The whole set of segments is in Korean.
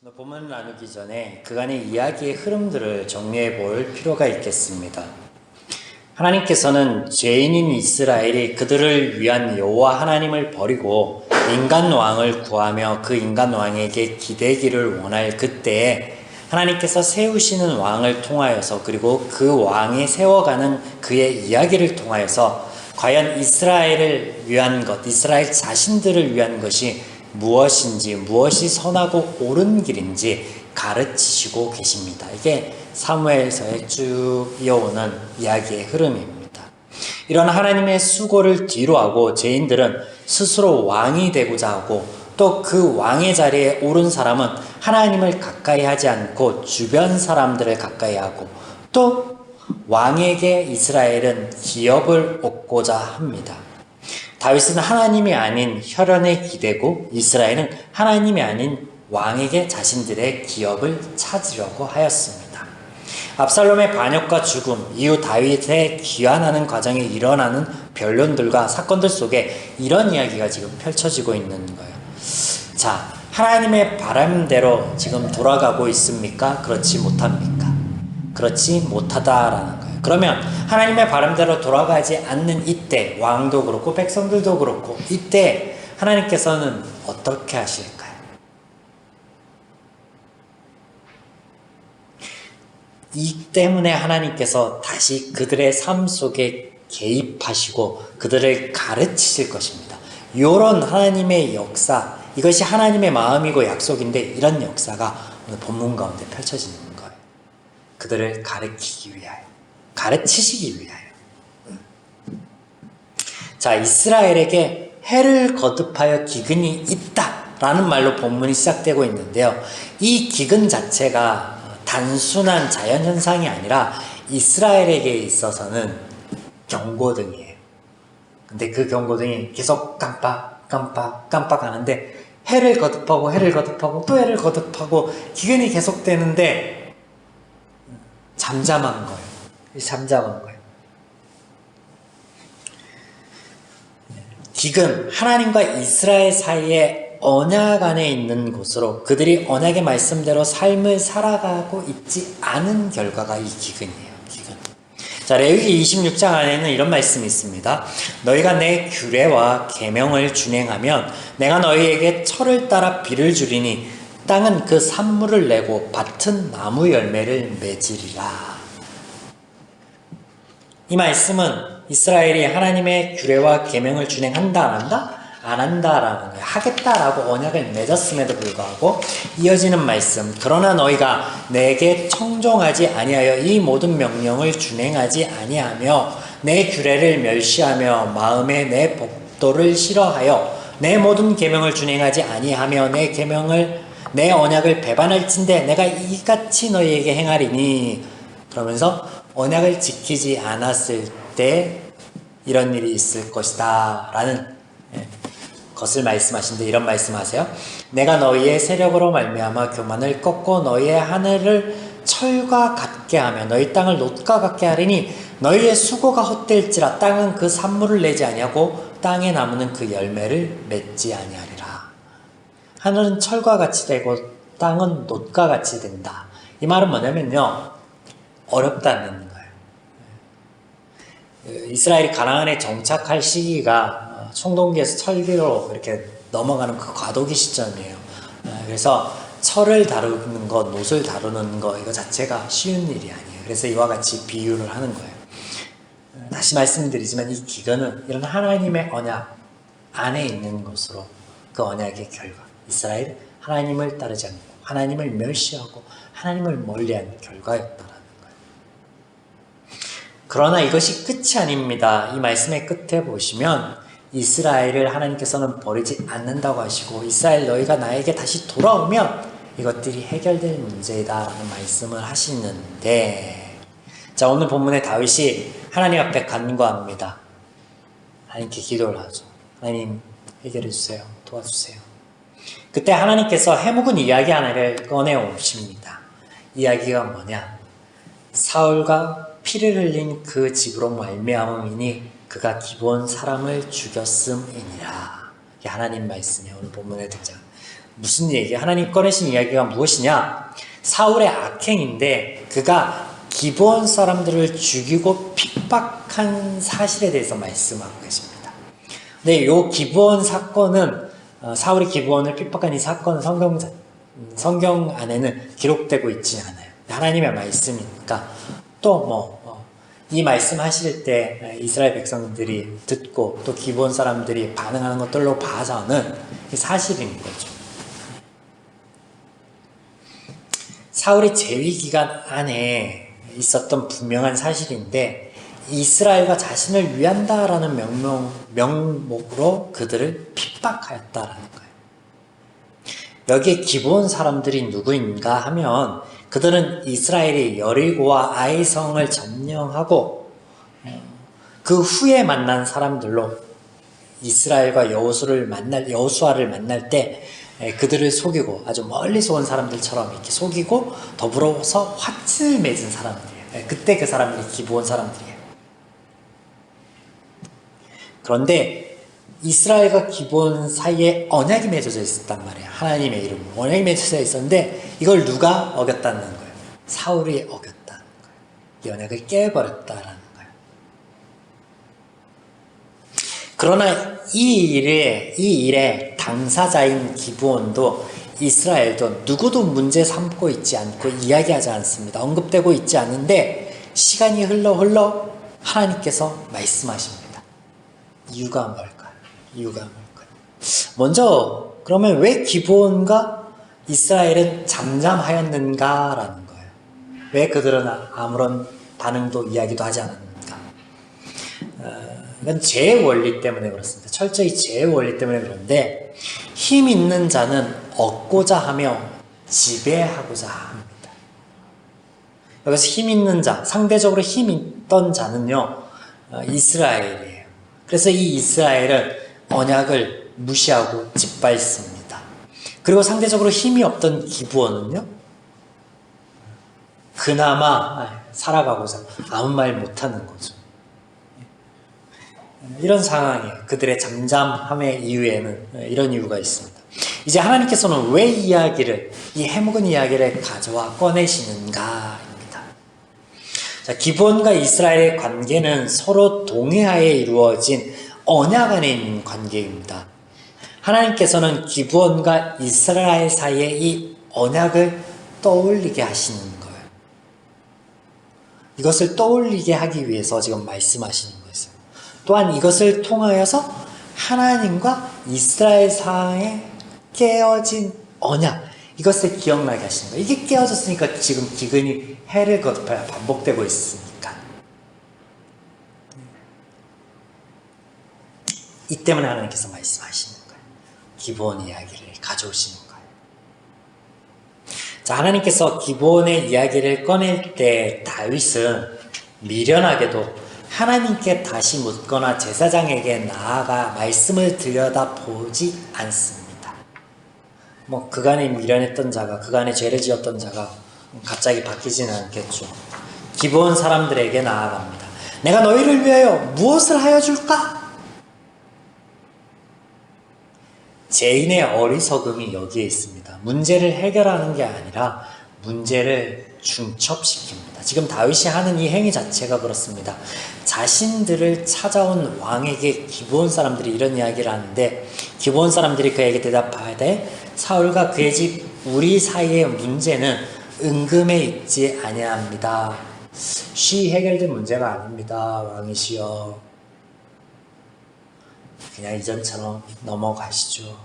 오늘 본문을 나누기 전에 그간의 이야기의 흐름들을 정리해 볼 필요가 있겠습니다. 하나님께서는 죄인인 이스라엘이 그들을 위한 여호와 하나님을 버리고 인간 왕을 구하며 그 인간 왕에게 기대기를 원할 그때에 하나님께서 세우시는 왕을 통하여서 그리고 그 왕이 세워가는 그의 이야기를 통하여서 과연 이스라엘을 위한 것, 이스라엘 자신들을 위한 것이 무엇인지, 무엇이 선하고 옳은 길인지 가르치시고 계십니다. 이게 사무엘서에 쭉 이어오는 이야기의 흐름입니다. 이런 하나님의 수고를 뒤로하고 죄인들은 스스로 왕이 되고자 하고 또 그 왕의 자리에 오른 사람은 하나님을 가까이 하지 않고 주변 사람들을 가까이 하고 또 왕에게 이스라엘은 기업을 얻고자 합니다. 다윗은 하나님이 아닌 혈연에 기대고 이스라엘은 하나님이 아닌 왕에게 자신들의 기업을 찾으려고 하였습니다. 압살롬의 반역과 죽음, 이후 다윗의 귀환하는 과정에 일어나는 변론들과 사건들 속에 이런 이야기가 지금 펼쳐지고 있는 거예요. 자, 하나님의 바람대로 지금 돌아가고 있습니까? 그렇지 못합니까? 그렇지 못하다라는 거예요. 그러면 하나님의 바람대로 돌아가지 않는 이때, 왕도 그렇고 백성들도 그렇고 이때 하나님께서는 어떻게 하실까요? 이 때문에 하나님께서 다시 그들의 삶 속에 개입하시고 그들을 가르치실 것입니다. 이런 하나님의 역사, 이것이 하나님의 마음이고 약속인데 이런 역사가 오늘 본문 가운데 펼쳐지는 거예요. 그들을 가르치기 위하여, 가르치시기 위하여. 자, 이스라엘에게 해를 거듭하여 기근이 있다라는 말로 본문이 시작되고 있는데요. 이 기근 자체가 단순한 자연현상이 아니라 이스라엘에게 있어서는 경고등이에요. 근데 그 경고등이 계속 깜빡 하는데 해를 거듭하고 또 해를 거듭하고 기근이 계속되는데 잠잠한 거예요. 잠잠한 거예요. 기근, 하나님과 이스라엘 사이에 언약 안에 있는 곳으로 그들이 언약의 말씀대로 삶을 살아가고 있지 않은 결과가 이 기근이에요. 기근. 자, 레위기 26장 안에는 이런 말씀이 있습니다. 너희가 내 규례와 계명을 준행하면 내가 너희에게 철을 따라 비를 주리니 땅은 그 산물을 내고 밭은 나무 열매를 맺으리라. 이 말씀은 이스라엘이 하나님의 규례와 계명을 준행한다 안 한다? 안 한다라는 거예요. 하겠다라고 언약을 맺었음에도 불구하고 이어지는 말씀, 그러나 너희가 내게 청종하지 아니하여 이 모든 명령을 준행하지 아니하며 내 규례를 멸시하며 마음에 내 법도를 싫어하여 내 모든 계명을 준행하지 아니하며 내 언약을 배반할진대 내가 이같이 너희에게 행하리니. 그러면서 언약을 지키지 않았을 때 이런 일이 있을 것이다 라는 것을 말씀하신데 이런 말씀하세요. 내가 너희의 세력으로 말미암아 교만을 꺾고 너희의 하늘을 철과 같게 하며 너희 땅을 놋과 같게 하리니 너희의 수고가 헛될지라 땅은 그 산물을 내지 아니하고 땅의 나무는 그 열매를 맺지 아니하리라. 하늘은 철과 같이 되고 땅은 놋과 같이 된다. 이 말은 뭐냐면요, 어렵다는 거예요. 이스라엘이 가나안에 정착할 시기가 청동기에서 철기로 이렇게 넘어가는 그 과도기 시점이에요. 그래서 철을 다루는 것, 놋을 다루는 것, 이거 자체가 쉬운 일이 아니에요. 그래서 이와 같이 비유를 하는 거예요. 다시 말씀드리지만 이 기근은 이런 하나님의 언약 안에 있는 것으로 그 언약의 결과, 이스라엘 하나님을 따르지 않고 하나님을 멸시하고 하나님을 멀리한 결과였다라는 거예요. 그러나 이것이 끝이 아닙니다. 이 말씀의 끝에 보시면 이스라엘을 하나님께서는 버리지 않는다고 하시고 이스라엘 너희가 나에게 다시 돌아오면 이것들이 해결될 문제다라는 말씀을 하시는데, 자, 오늘 본문에 다윗이 하나님 앞에 간구합니다. 하나님께 기도를 하죠. 하나님 해결해 주세요. 도와주세요. 그때 하나님께서 해묵은 이야기 하나를 꺼내 오십니다. 이야기가 뭐냐? 사울과 피를 흘린 그 집으로 말미암음이니 그가 기브온 사람을 죽였음이니라. 이게 하나님 말씀이에요. 오늘 본문에 등장. 무슨 얘기? 하나님 꺼내신 이야기가 무엇이냐? 사울의 악행인데 그가 기브온 사람들을 죽이고 핍박한 사실에 대해서 말씀하고 계십니다. 근데 이 기브온 사건은 사울이 기브온을 핍박한 이 사건은 성경 안에는 기록되고 있지 않아요. 하나님의 말씀이니까 또 이 말씀하실 때 이스라엘 백성들이 듣고 또 기브온 사람들이 반응하는 것들로 봐서는 사실인 거죠. 사울이 재위 기간 안에 있었던 분명한 사실인데 이스라엘과 자신을 위한다라는 명목으로 그들을 핍박하였다라는 거예요. 여기에 기브온 사람들이 누구인가 하면 그들은 이스라엘이 여리고와 아이성을 점령하고 그 후에 만난 사람들로 이스라엘과 여호수아를 만날 때 그들을 속이고 아주 멀리서 온 사람들처럼 이렇게 속이고 더불어서 화친을 맺은 사람들이에요. 그때 그 사람들이 기브온 사람들이에요. 그런데 이스라엘과 기브온 사이에 언약이 맺어져 있었단 말이에요. 하나님의 이름으로 언약이 맺어져 있었는데 이걸 누가 어겼다는 거예요? 사울이 어겼다는 거예요. 이 언약을 깨버렸다는 거예요. 그러나 이 일의 당사자인 기브온도 이스라엘도 누구도 문제 삼고 있지 않고 이야기하지 않습니다. 언급되고 있지 않는데 시간이 흘러 하나님께서 말씀하십니다. 이유가 뭘까요? 먼저 그러면 왜 기브온과 이스라엘은 잠잠하였는가라는 거예요. 왜 그들은 아무런 반응도 이야기도 하지 않았는가? 이건 죄의 원리 때문에 그렇습니다. 철저히 죄의 원리 때문에 그런데 힘 있는 자는 얻고자 하며 지배하고자 합니다. 여기서 힘 있는 자, 상대적으로 힘 있던 자는요 이스라엘이에요. 그래서 이 이스라엘은 언약을 무시하고 짓밟습니다. 그리고 상대적으로 힘이 없던 기브온은요 그나마 살아가고자 아무 말 못하는 거죠. 이런 상황이에요. 그들의 잠잠함의 이유에는 이런 이유가 있습니다. 이제 하나님께서는 왜 이 해묵은 이야기를 가져와 꺼내시는가입니다. 자, 기브온과 이스라엘의 관계는 서로 동해하에 이루어진 언약 안에 있는 관계입니다. 하나님께서는 기브온과 이스라엘 사이에 이 언약을 떠올리게 하시는 거예요. 이것을 떠올리게 하기 위해서 지금 말씀하시는 거예요. 또한 이것을 통하여서 하나님과 이스라엘 사이에 깨어진 언약, 이것을 기억나게 하시는 거예요. 이게 깨어졌으니까 지금 기근이 해를 거듭하여 반복되고 있으니까. 이 때문에 하나님께서 말씀하시는 거예요. 기브온 이야기를 가져오시는 거예요. 자, 하나님께서 기브온의 이야기를 꺼낼 때 다윗은 미련하게도 하나님께 다시 묻거나 제사장에게 나아가 말씀을 들여다보지 않습니다. 그간에 미련했던 자가, 그간에 죄를 지었던 자가 갑자기 바뀌지는 않겠죠. 기브온 사람들에게 나아갑니다. 내가 너희를 위하여 무엇을 하여 줄까? 죄인의 어리석음이 여기에 있습니다. 문제를 해결하는 게 아니라 문제를 중첩시킵니다. 지금 다윗이 하는 이 행위 자체가 그렇습니다. 자신들을 찾아온 왕에게 기브온 사람들이 이런 이야기를 하는데 기브온 사람들이 그에게 대답하되 사울과 그의 집 우리 사이의 문제는 은금에 있지 아니합니다. 쉬 해결된 문제가 아닙니다. 왕이시여, 그냥 이전처럼 넘어가시죠.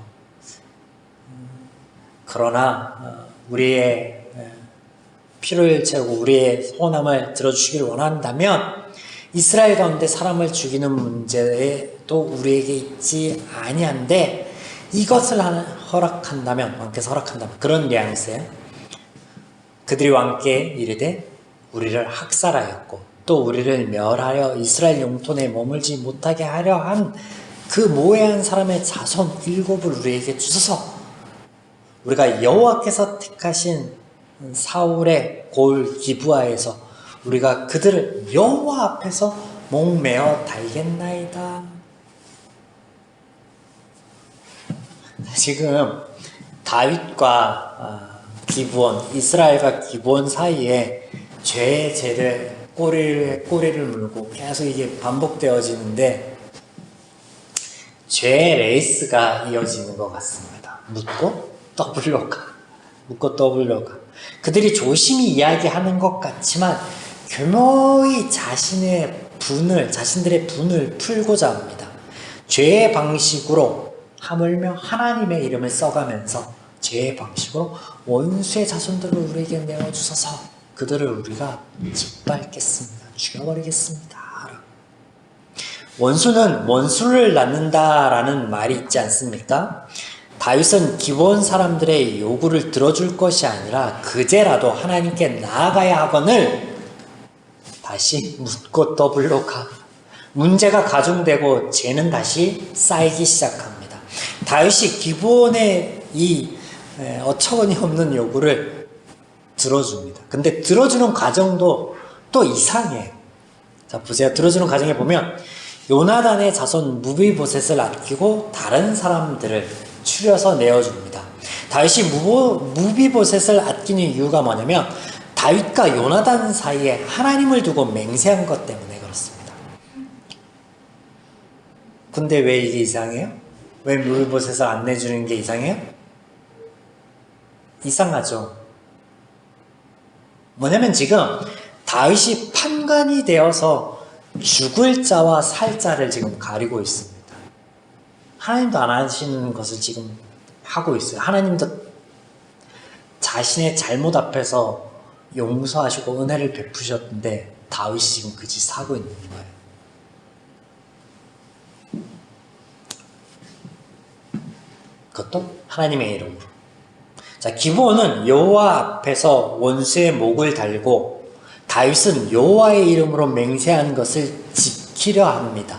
그러나 우리의 피를 채우고 우리의 소원함을 들어주시기를 원한다면 이스라엘 가운데 사람을 죽이는 문제도 우리에게 있지 아니한데 이것을 허락한다면, 왕께서 허락한다면, 그런 뉘앙스에 그들이 왕께 이르되 우리를 학살하였고 또 우리를 멸하여 이스라엘 영토에 머물지 못하게 하려 한 그 모해한 사람의 자손 7을 우리에게 주소서. 우리가 여호와께서 택하신 사울의 골 기브아에서 우리가 그들을 여호와 앞에서 목매어 달겠나이다. 지금 다윗과 기브온, 이스라엘과 기브온 사이에 죄의 죄를 꼬리를 물고 계속 이게 반복되어지는데 죄의 레이스가 이어지는 것 같습니다. 묻고 떠블로 가. 묻고 떠블로 가. 그들이 조심히 이야기하는 것 같지만 교묘히 자신들의 분을 풀고자 합니다. 죄의 방식으로 하물며 하나님의 이름을 써가면서 죄의 방식으로 원수의 자손들을 우리에게 내어주소서. 그들을 우리가 짓밟겠습니다. 죽여버리겠습니다. 원수는 원수를 낳는다라는 말이 있지 않습니까? 다윗은 기브온 사람들의 요구를 들어줄 것이 아니라 그제라도 하나님께 나아가야 하거늘 다시 묻고 더블로 가. 문제가 가중되고 죄는 다시 쌓이기 시작합니다. 다윗이 기브온의 이 어처구니 없는 요구를 들어줍니다. 근데 들어주는 과정도 또 이상해요. 자, 보세요. 들어주는 과정에 보면 요나단의 자손 무비보셋을 아끼고 다른 사람들을 추려서 내어줍니다. 다윗이 무비보셋을 아끼는 이유가 뭐냐면 다윗과 요나단 사이에 하나님을 두고 맹세한 것 때문에 그렇습니다. 근데 왜 이게 이상해요? 왜 무비보셋을 안 내주는 게 이상해요? 이상하죠. 뭐냐면 지금 다윗이 판관이 되어서 죽을 자와 살 자를 지금 가리고 있습니다. 하나님도 안 하시는 것을 지금 하고 있어요. 하나님도 자신의 잘못 앞에서 용서하시고 은혜를 베푸셨는데 다윗이 지금 그 짓 하고 있는 거예요. 그것도 하나님의 이름으로. 자, 기브온은 여호와 앞에서 원수의 목을 달고 다윗은 여호와의 이름으로 맹세한 것을 지키려 합니다.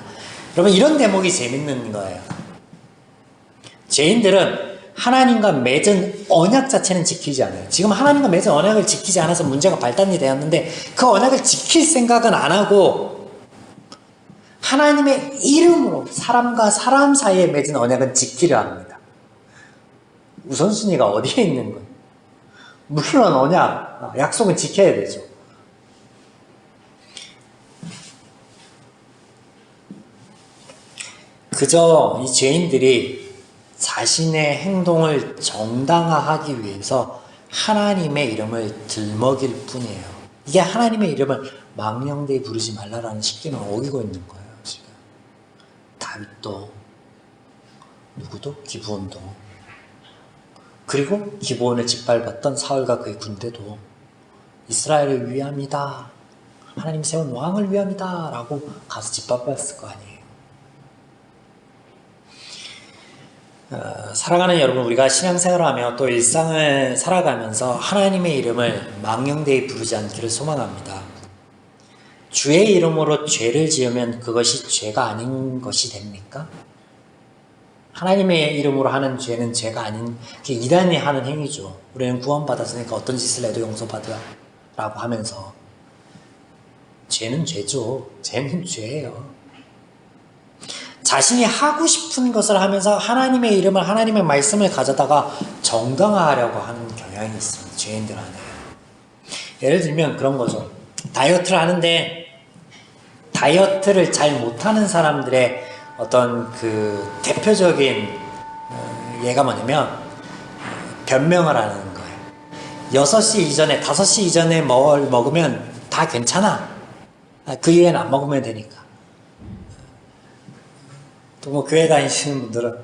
여러분, 이런 대목이 재밌는 거예요. 죄인들은 하나님과 맺은 언약 자체는 지키지 않아요. 지금 하나님과 맺은 언약을 지키지 않아서 문제가 발단이 되었는데 그 언약을 지킬 생각은 안 하고 하나님의 이름으로 사람과 사람 사이에 맺은 언약은 지키려 합니다. 우선순위가 어디에 있는 거예요? 물론 언약, 약속은 지켜야 되죠. 그저 이 죄인들이 자신의 행동을 정당화하기 위해서 하나님의 이름을 들먹일 뿐이에요. 이게 하나님의 이름을 망령되이 부르지 말라라는 십계명을 어기고 있는 거예요. 지금 다윗도 누구도 기브온도 그리고 기브온을 짓밟았던 사울과 그의 군대도 이스라엘을 위함이다. 하나님 세운 왕을 위함이다. 라고 가서 짓밟았을 거 아니에요. 사랑하는 여러분, 우리가 신앙생활을 하며 또 일상을 살아가면서 하나님의 이름을 망령되이 부르지 않기를 소망합니다. 주의 이름으로 죄를 지으면 그것이 죄가 아닌 것이 됩니까? 하나님의 이름으로 하는 죄는 죄가 아닌, 이단이 하는 행위죠. 우리는 구원받았으니까 어떤 짓을 해도 용서받으라 라고 하면서 죄는 죄죠. 죄는 죄예요. 자신이 하고 싶은 것을 하면서 하나님의 이름을, 하나님의 말씀을 가져다가 정당화하려고 하는 경향이 있습니다. 죄인들 안에. 예를 들면 그런 거죠. 다이어트를 하는데 다이어트를 잘 못하는 사람들의 어떤 그 대표적인 예가 뭐냐면 변명을 하는 거예요. 6시 이전에, 5시 이전에 뭘 먹으면 다 괜찮아. 그 이후에는 안 먹으면 되니까. 또 뭐 교회 다니시는 분들은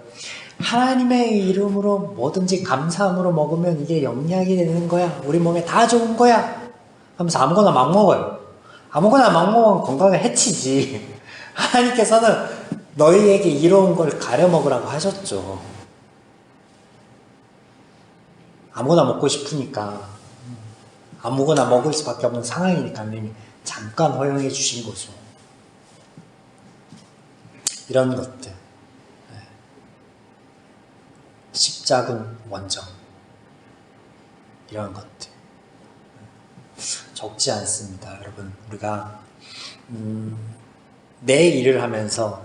하나님의 이름으로 뭐든지 감사함으로 먹으면 이게 영약이 되는 거야. 우리 몸에 다 좋은 거야. 하면서 아무거나 막 먹어요. 아무거나 막 먹으면 건강에 해치지. 하나님께서는 너희에게 이로운 걸 가려 먹으라고 하셨죠. 아무거나 먹고 싶으니까 아무거나 먹을 수밖에 없는 상황이니까 하나님이 잠깐 허용해 주신 거죠. 이런 것들, 십자군 원정, 이런 것들 적지 않습니다. 여러분, 우리가 내 일을 하면서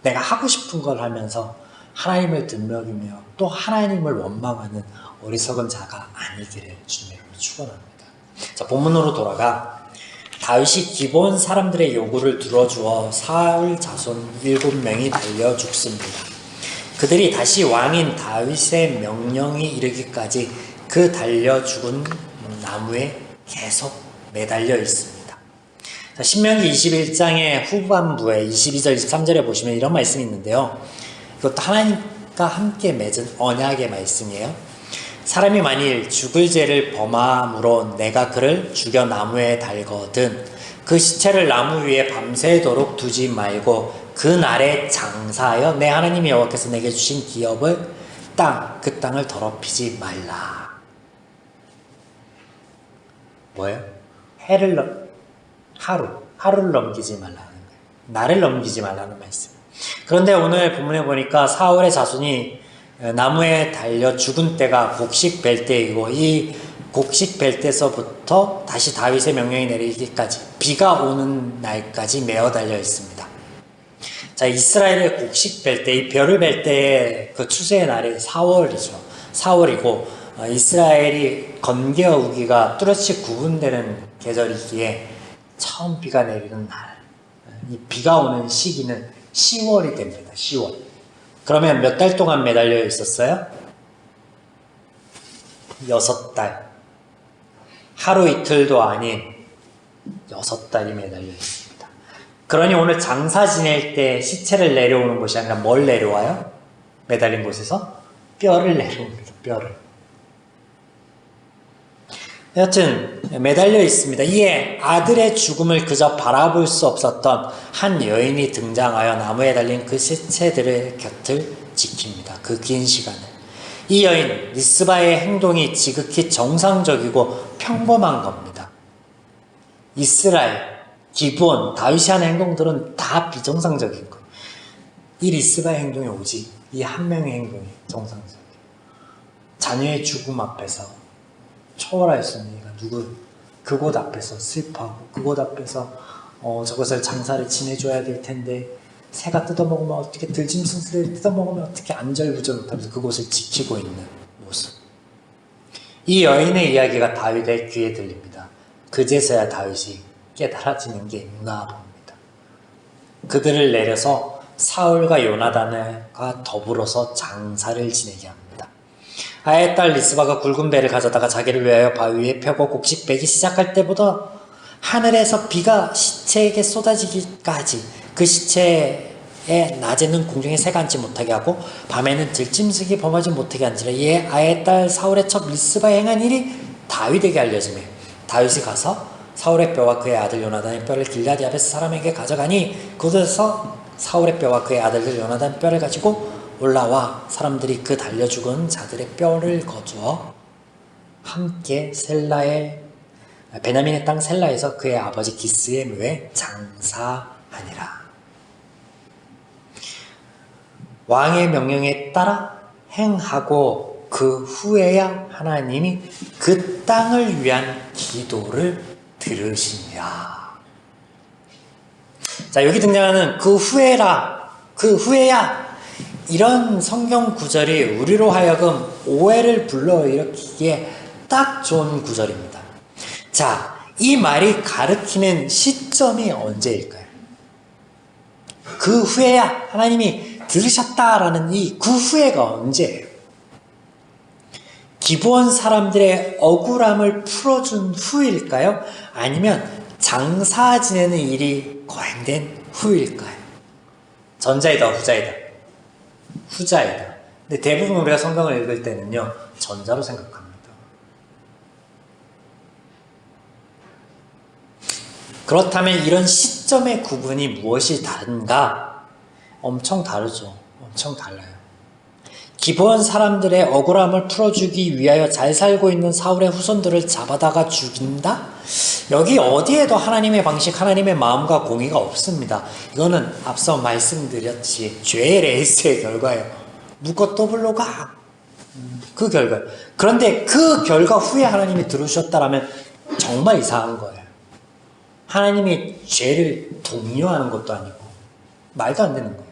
내가 하고 싶은 걸 하면서 하나님을 등먹이며 또 하나님을 원망하는 어리석은 자가 아니기를 주님으로 축원합니다. 자, 본문으로 돌아가 다윗이 기브온 사람들의 요구를 들어주어 사울 자손 7명이 달려 죽습니다. 그들이 다시 왕인 다윗의 명령이 이르기까지 그 달려 죽은 나무에 계속 매달려 있습니다. 자, 신명기 21장의 후반부에 22절 23절에 보시면 이런 말씀이 있는데요. 이것도 하나님과 함께 맺은 언약의 말씀이에요. 사람이 만일 죽을 죄를 범함으로 내가 그를 죽여 나무에 달거든 그 시체를 나무 위에 밤새도록 두지 말고 그 날에 장사하여 내 하나님 여호와께서 내게 주신 기업을 그 땅을 더럽히지 말라. 뭐예요? 하루를 넘기지 말라는 거예요. 날을 넘기지 말라는 말씀. 그런데 오늘 본문에 보니까 사울의 자손이 나무에 달려 죽은 때가 곡식 벨 때이고 이 곡식 벨 때서부터 다시 다윗의 명령이 내리기까지 비가 오는 날까지 메어 달려 있습니다. 자, 이스라엘의 곡식 벨 때, 이 벼를 벨 때의 그 추수의 날이 4월이고 이스라엘이 건개어우기가 뚜렷이 구분되는 계절이기에 처음 비가 내리는 날, 이 비가 오는 시기는 10월이 됩니다. 10월. 그러면 몇 달 동안 매달려 있었어요? 6달. 하루 이틀도 아닌 6달이 매달려 있습니다. 그러니 오늘 장사 지낼 때 시체를 내려오는 것이 아니라 뭘 내려와요? 매달린 곳에서? 뼈를 내려옵니다. 뼈를. 여튼 매달려 있습니다. 이에 아들의 죽음을 그저 바라볼 수 없었던 한 여인이 등장하여 나무에 달린 그 시체들의 곁을 지킵니다. 그 긴 시간을. 이 여인 리스바의 행동이 지극히 정상적이고 평범한 겁니다. 이스라엘, 기브온, 다윗이 하는 행동들은 다 비정상적인 거예요. 이 리스바의 행동이 오직 이 한 명의 행동이 정상적이에요. 자녀의 죽음 앞에서 초월할 수 있는 이가 누구? 그곳 앞에서 슬퍼하고 그곳 앞에서 저것을 장사를 지내줘야 될 텐데 새가 뜯어먹으면 어떻게 들짐승들이 뜯어먹으면 어떻게 안절부절 못하면서 그곳을 지키고 있는 모습. 이 여인의 이야기가 다윗의 귀에 들립니다. 그제서야 다윗이 깨달아지는 게 있나 봅니다. 그들을 내려서 사울과 요나단과 더불어서 장사를 지내게 합니다. 아의 딸 리스바가 굵은 배를 가져다가 자기를 위하여 바위 위에 펴고 곡식 베기 시작할 때보다 하늘에서 비가 시체에게 쏟아지기까지 그 시체에 낮에는 공중에 새가 앉지 못하게 하고 밤에는 들짐승이 범하지 못하게 한지라. 이에 아의 딸 사울의 첩 리스바가 행한 일이 다윗에게 알려지며 다윗이 가서 사울의 뼈와 그의 아들 요나단의 뼈를 길르앗 야베스 사람에게 가져가니 그곳에서 사울의 뼈와 그의 아들들 요나단 뼈를 가지고 올라와 사람들이 그 달려 죽은 자들의 뼈를 거두어 함께 베냐민의 땅 셀라에서 그의 아버지 기스의 묘에 장사하니라. 왕의 명령에 따라 행하고 그 후에야 하나님이 그 땅을 위한 기도를 들으시니라. 자, 여기 등장하는 그 후에야 이런 성경 구절이 우리로 하여금 오해를 불러일으키기에 딱 좋은 구절입니다. 자, 이 말이 가리키는 시점이 언제일까요? 그 후에야 하나님이 들으셨다라는 이 그 후에가 언제예요? 기브온 사람들의 억울함을 풀어준 후일까요? 아니면 장사 지내는 일이 거행된 후일까요? 전자이다, 후자이다? 후자이다. 근데 대부분 우리가 성경을 읽을 때는요, 전자로 생각합니다. 그렇다면 이런 시점의 구분이 무엇이 다른가? 엄청 다르죠. 엄청 달라요. 기브온 사람들의 억울함을 풀어주기 위하여 잘 살고 있는 사울의 후손들을 잡아다가 죽인다? 여기 어디에도 하나님의 방식, 하나님의 마음과 공의가 없습니다. 이거는 앞서 말씀드렸지 죄의 레이스의 결과예요. 묶어 더블로 가. 그 결과. 그런데 그 결과 후에 하나님이 들으셨다라면 정말 이상한 거예요. 하나님이 죄를 독려하는 것도 아니고 말도 안 되는 거예요.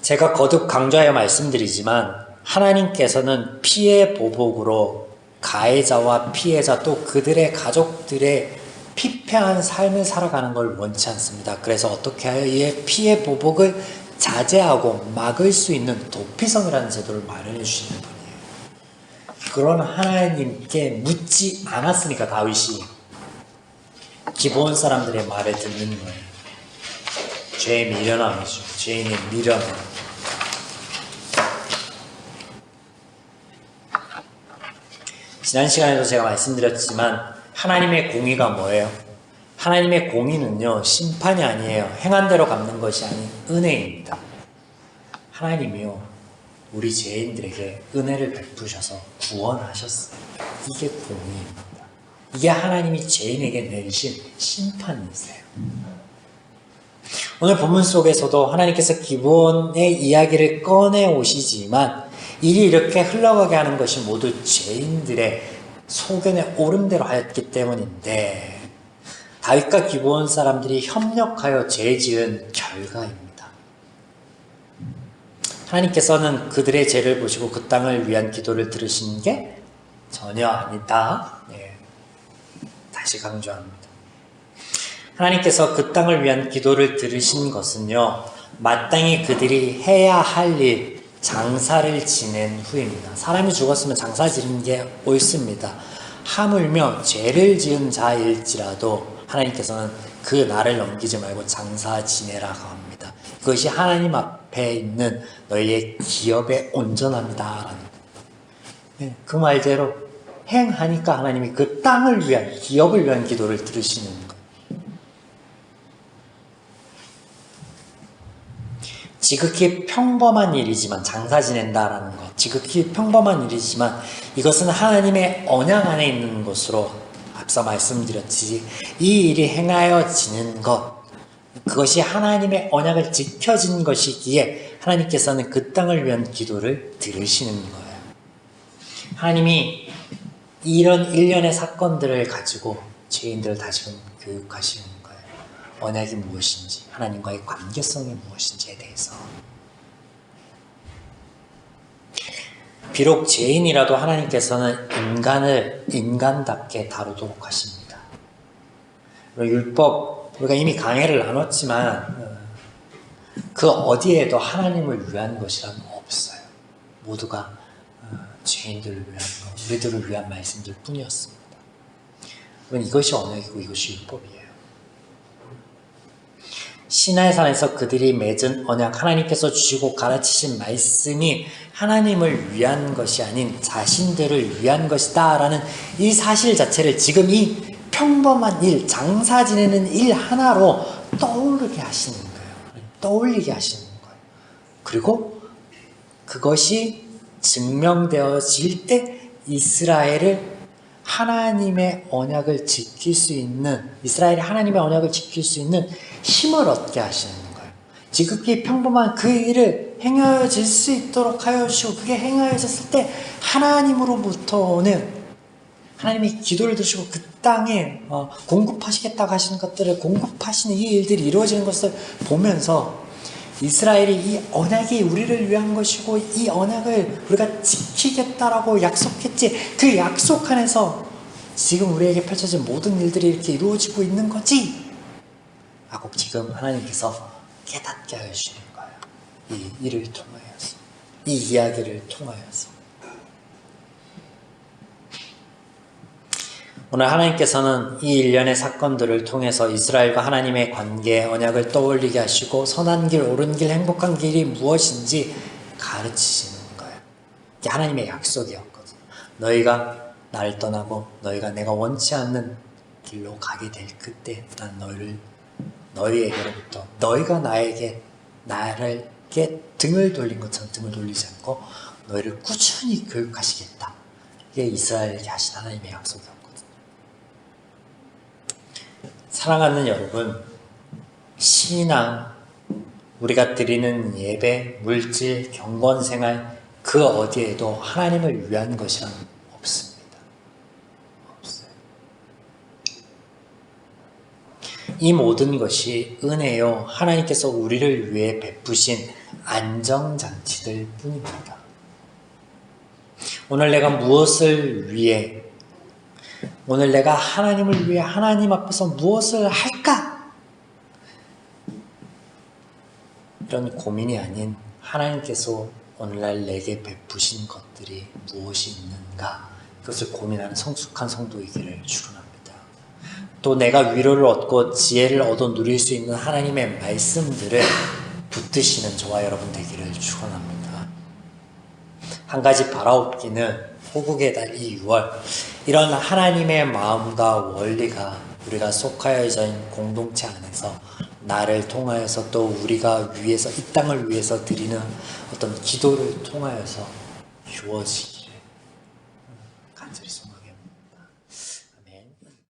제가 거듭 강조하여 말씀드리지만 하나님께서는 피의 보복으로 가해자와 피해자 또 그들의 가족들의 피폐한 삶을 살아가는 걸 원치 않습니다. 그래서 어떻게 하여 이의 피의 보복을 자제하고 막을 수 있는 도피성이라는 제도를 마련해 주시는 분이에요. 그런 하나님께 묻지 않았으니까 다윗이 기브온 사람들의 말에 듣는 거예요. 죄의 미련함이죠. 죄인의 미련함. 지난 시간에도 제가 말씀드렸지만 하나님의 공의가 뭐예요? 하나님의 공의는요, 심판이 아니에요. 행한 대로 갚는 것이 아닌 은혜입니다. 하나님이요, 우리 죄인들에게 은혜를 베푸셔서 구원하셨어요. 이게 공의입니다. 이게 하나님이 죄인에게 내리신 심판이세요. 오늘 본문 속에서도 하나님께서 기브온의 이야기를 꺼내 오시지만 일이 이렇게 흘러가게 하는 것이 모두 죄인들의 소견에 옳은 대로 하였기 때문인데 다윗과 기브온 사람들이 협력하여 죄 지은 결과입니다. 하나님께서는 그들의 죄를 보시고 그 땅을 위한 기도를 들으신 게 전혀 아니다. 다시 강조합니다. 하나님께서 그 땅을 위한 기도를 들으신 것은요, 마땅히 그들이 해야 할 일, 장사를 지낸 후입니다. 사람이 죽었으면 장사 지는 게 옳습니다. 하물며 죄를 지은 자일지라도 하나님께서는 그 날을 넘기지 말고 장사 지내라고 합니다. 그것이 하나님 앞에 있는 너희의 기업의 온전함이다. 그 말대로 행하니까 하나님이 그 땅을 위한, 기업을 위한 기도를 들으시는 거예요. 지극히 평범한 일이지만, 장사 지낸다라는 것, 지극히 평범한 일이지만 이것은 하나님의 언약 안에 있는 것으로 앞서 말씀드렸지, 이 일이 행하여지는 것, 그것이 하나님의 언약을 지켜진 것이기에 하나님께서는 그 땅을 위한 기도를 들으시는 거예요. 하나님이 이런 일련의 사건들을 가지고 죄인들을 다시금 교육하시는 거예요. 언약이 무엇인지, 하나님과의 관계성이 무엇인지에 대해서. 비록 죄인이라도 하나님께서는 인간을 인간답게 다루도록 하십니다. 율법, 우리가 이미 강해를 나눴지만 그 어디에도 하나님을 위한 것이란 없어요. 모두가 죄인들을 위한 것, 우리들을 위한 말씀들 뿐이었습니다. 이것이 언약이고 이것이 율법이에요. 시나이산에서 그들이 맺은 언약, 하나님께서 주시고 가르치신 말씀이 하나님을 위한 것이 아닌 자신들을 위한 것이다 라는 이 사실 자체를 지금 이 평범한 일, 장사 지내는 일 하나로 떠오르게 하시는 거예요. 떠올리게 하시는 거예요. 그리고 그것이 증명되어질 때 이스라엘을 하나님의 언약을 지킬 수 있는, 이스라엘이 하나님의 언약을 지킬 수 있는 힘을 얻게 하시는 거예요. 지극히 평범한 그 일을 행하여질 수 있도록 하여 주시고, 그게 행하여졌을 때 하나님으로부터 오는, 하나님이 기도를 드시고 그 땅에 공급하시겠다고 하시는 것들을 공급하시는 이 일들이 이루어지는 것을 보면서 이스라엘이 이 언약이 우리를 위한 것이고 이 언약을 우리가 지키겠다라고 약속했지, 그 약속 안에서 지금 우리에게 펼쳐진 모든 일들이 이렇게 이루어지고 있는 거지 라고 지금 하나님께서 깨닫게 하시는 거예요. 이 일을 통하여서, 이 이야기를 통하여서. 오늘 하나님께서는 이 일련의 사건들을 통해서 이스라엘과 하나님의 관계, 언약을 떠올리게 하시고 선한 길, 옳은 길, 행복한 길이 무엇인지 가르치시는 거예요. 이게 하나님의 약속이었거든요. 너희가 나를 떠나고 너희가 내가 원치 않는 길로 가게 될 그때 난 너희에게로부터 너희가 나에게 등을 돌린 것처럼 등을 돌리지 않고 너희를 꾸준히 교육하시겠다. 이게 이스라엘에게 하신 하나님의 약속이었거든요. 사랑하는 여러분, 신앙, 우리가 드리는 예배, 물질, 경건생활, 그 어디에도 하나님을 위한 것이란 없습니다. 없어요. 이 모든 것이 은혜요, 하나님께서 우리를 위해 베푸신 안정장치들 뿐입니다. 오늘 내가 무엇을 위해, 오늘 내가 하나님을 위해 하나님 앞에서 무엇을 할까? 이런 고민이 아닌 하나님께서 오늘날 내게 베푸신 것들이 무엇이 있는가? 그것을 고민하는 성숙한 성도이기를 축원합니다. 또 내가 위로를 얻고 지혜를 얻어 누릴 수 있는 하나님의 말씀들을 붙드시는 저와 여러분 되기를 축원합니다. 한 가지 바라옵기는 호국의 달 이 6월 이런 하나님의 마음과 원리가 우리가 속하여 있는 공동체 안에서 나를 통하여서 또 우리가 위해서 이 땅을 위해서 드리는 어떤 기도를 통하여서 이루어지기